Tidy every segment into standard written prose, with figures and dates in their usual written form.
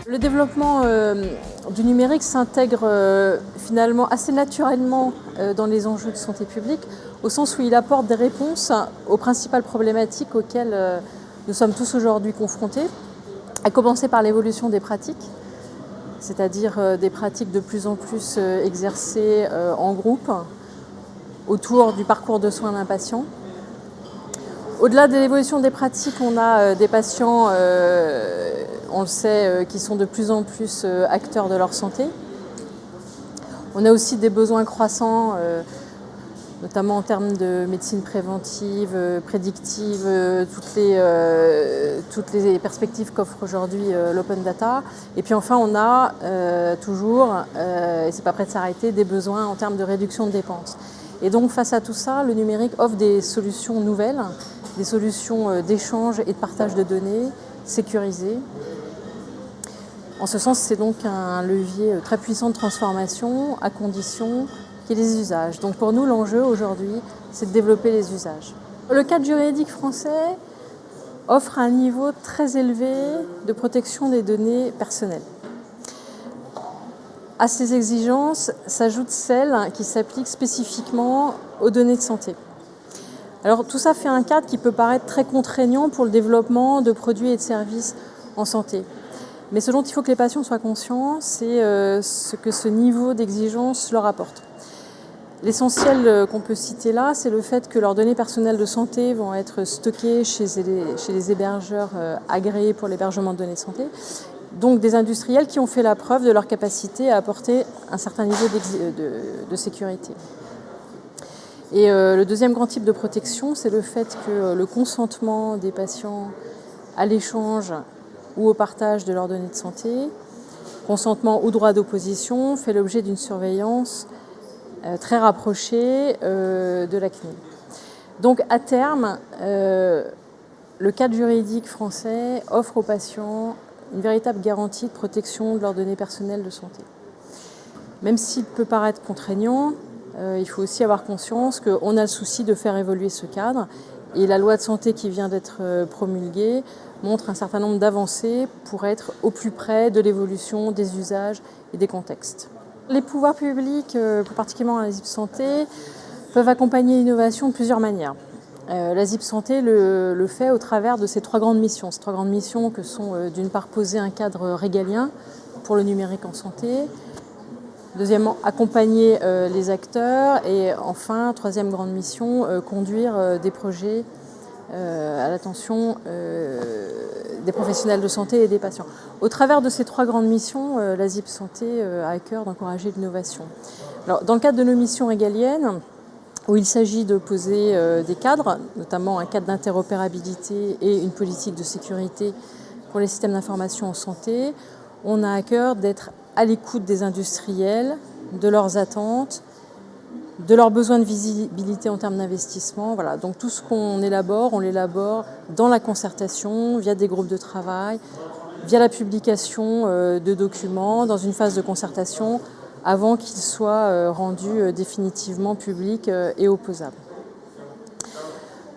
Le développement du numérique s'intègre finalement assez naturellement dans les enjeux de santé publique, au sens où il apporte des réponses aux principales problématiques auxquelles nous sommes tous aujourd'hui confrontés, à commencer par l'évolution des pratiques, c'est-à-dire des pratiques de plus en plus exercées en groupe autour du parcours de soins d'un patient. Au-delà de l'évolution des pratiques, on a des patients, on le sait, qui sont de plus en plus acteurs de leur santé. On a aussi des besoins croissants, notamment en termes de médecine préventive, prédictive, toutes les perspectives qu'offre aujourd'hui l'open data. Et puis enfin, on a toujours, et c'est pas prêt de s'arrêter, des besoins en termes de réduction de dépenses. Et donc face à tout ça, le numérique offre des solutions nouvelles, des solutions d'échange et de partage de données sécurisées. En ce sens, c'est donc un levier très puissant de transformation, à condition qu'il y ait des usages. Donc pour nous, l'enjeu aujourd'hui, c'est de développer les usages. Le cadre juridique français offre un niveau très élevé de protection des données personnelles. À ces exigences s'ajoutent celles qui s'appliquent spécifiquement aux données de santé. Alors tout ça fait un cadre qui peut paraître très contraignant pour le développement de produits et de services en santé. Mais ce dont il faut que les patients soient conscients, c'est ce que ce niveau d'exigence leur apporte. L'essentiel qu'on peut citer là, c'est le fait que leurs données personnelles de santé vont être stockées chez les hébergeurs agréés pour l'hébergement de données de santé, donc des industriels qui ont fait la preuve de leur capacité à apporter un certain niveau de sécurité. Et le deuxième grand type de protection, c'est le fait que le consentement des patients à l'échange ou au partage de leurs données de santé, consentement ou droit d'opposition, fait l'objet d'une surveillance très rapprochée de la CNIL. Donc à terme, le cadre juridique français offre aux patients une véritable garantie de protection de leurs données personnelles de santé. Même s'il peut paraître contraignant, il faut aussi avoir conscience qu'on a le souci de faire évoluer ce cadre. Et la loi de santé qui vient d'être promulguée montre un certain nombre d'avancées pour être au plus près de l'évolution des usages et des contextes. Les pouvoirs publics, plus particulièrement la ZIP Santé, peuvent accompagner l'innovation de plusieurs manières. La ZIP Santé le fait au travers de ces trois grandes missions. Ces trois grandes missions que sont d'une part poser un cadre régalien pour le numérique en santé, deuxièmement, accompagner les acteurs et enfin, troisième grande mission, conduire des projets à l'attention des professionnels de santé et des patients. Au travers de ces trois grandes missions, la ZIP Santé a à cœur d'encourager l'innovation. Alors, dans le cadre de nos missions régaliennes, où il s'agit de poser des cadres, notamment un cadre d'interopérabilité et une politique de sécurité pour les systèmes d'information en santé, on a à cœur d'être à l'écoute des industriels, de leurs attentes, de leurs besoins de visibilité en termes d'investissement. Voilà. Donc tout ce qu'on élabore, on l'élabore dans la concertation, via des groupes de travail, via la publication de documents, dans une phase de concertation, avant qu'ils soient rendus définitivement publics et opposables.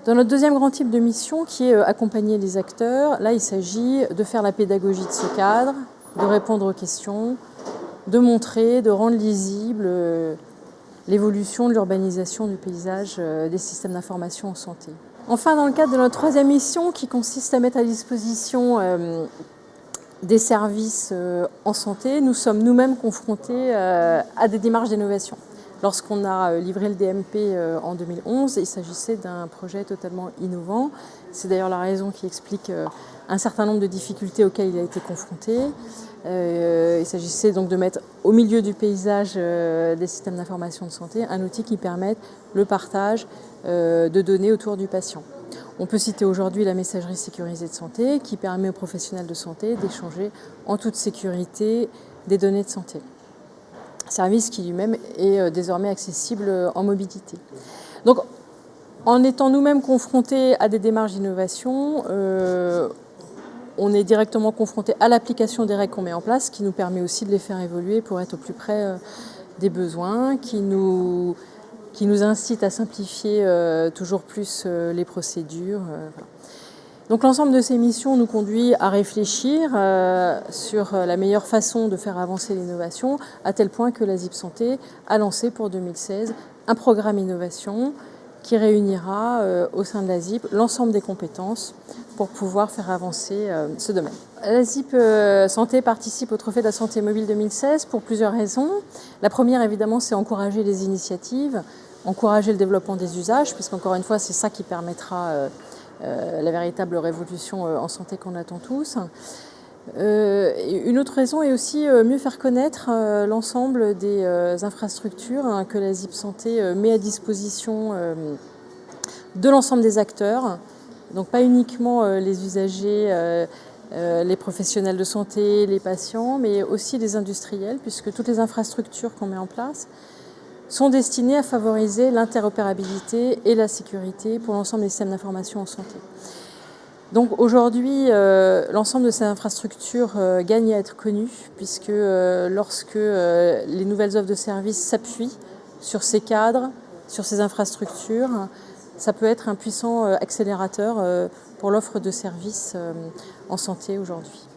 Dans notre deuxième grand type de mission, qui est accompagner les acteurs, là il s'agit de faire la pédagogie de ce cadre, de répondre aux questions, de montrer, de rendre lisible l'évolution de l'urbanisation du paysage des systèmes d'information en santé. Enfin, dans le cadre de notre troisième mission, qui consiste à mettre à disposition des services en santé, nous sommes nous-mêmes confrontés à des démarches d'innovation. Lorsqu'on a livré le DMP en 2011, il s'agissait d'un projet totalement innovant. C'est d'ailleurs la raison qui explique un certain nombre de difficultés auxquelles il a été confronté. Il s'agissait donc de mettre au milieu du paysage des systèmes d'information de santé un outil qui permette le partage de données autour du patient. On peut citer aujourd'hui la messagerie sécurisée de santé qui permet aux professionnels de santé d'échanger en toute sécurité des données de santé. Service qui lui-même est désormais accessible en mobilité. Donc, en étant nous-mêmes confrontés à des démarches d'innovation, on est directement confronté à l'application des règles qu'on met en place, qui nous permet aussi de les faire évoluer pour être au plus près des besoins, qui nous incite à simplifier toujours plus les procédures. Voilà. Donc l'ensemble de ces missions nous conduit à réfléchir sur la meilleure façon de faire avancer l'innovation, à tel point que la ZIP Santé a lancé pour 2016 un programme innovation qui réunira au sein de la ZIP l'ensemble des compétences pour pouvoir faire avancer ce domaine. La ZIP Santé participe au Trophée de la Santé Mobile 2016 pour plusieurs raisons. La première, évidemment, c'est encourager les initiatives, encourager le développement des usages, puisqu'encore une fois, c'est ça qui permettra la véritable révolution en santé qu'on attend tous. Une autre raison est aussi mieux faire connaître l'ensemble des infrastructures que la ZIP Santé met à disposition de l'ensemble des acteurs, donc pas uniquement les usagers, les professionnels de santé, les patients, mais aussi les industriels, puisque toutes les infrastructures qu'on met en place sont destinées à favoriser l'interopérabilité et la sécurité pour l'ensemble des systèmes d'information en santé. Donc aujourd'hui, l'ensemble de ces infrastructures gagne à être connues, puisque lorsque les nouvelles offres de services s'appuient sur ces cadres, sur ces infrastructures, ça peut être un puissant accélérateur pour l'offre de services en santé aujourd'hui.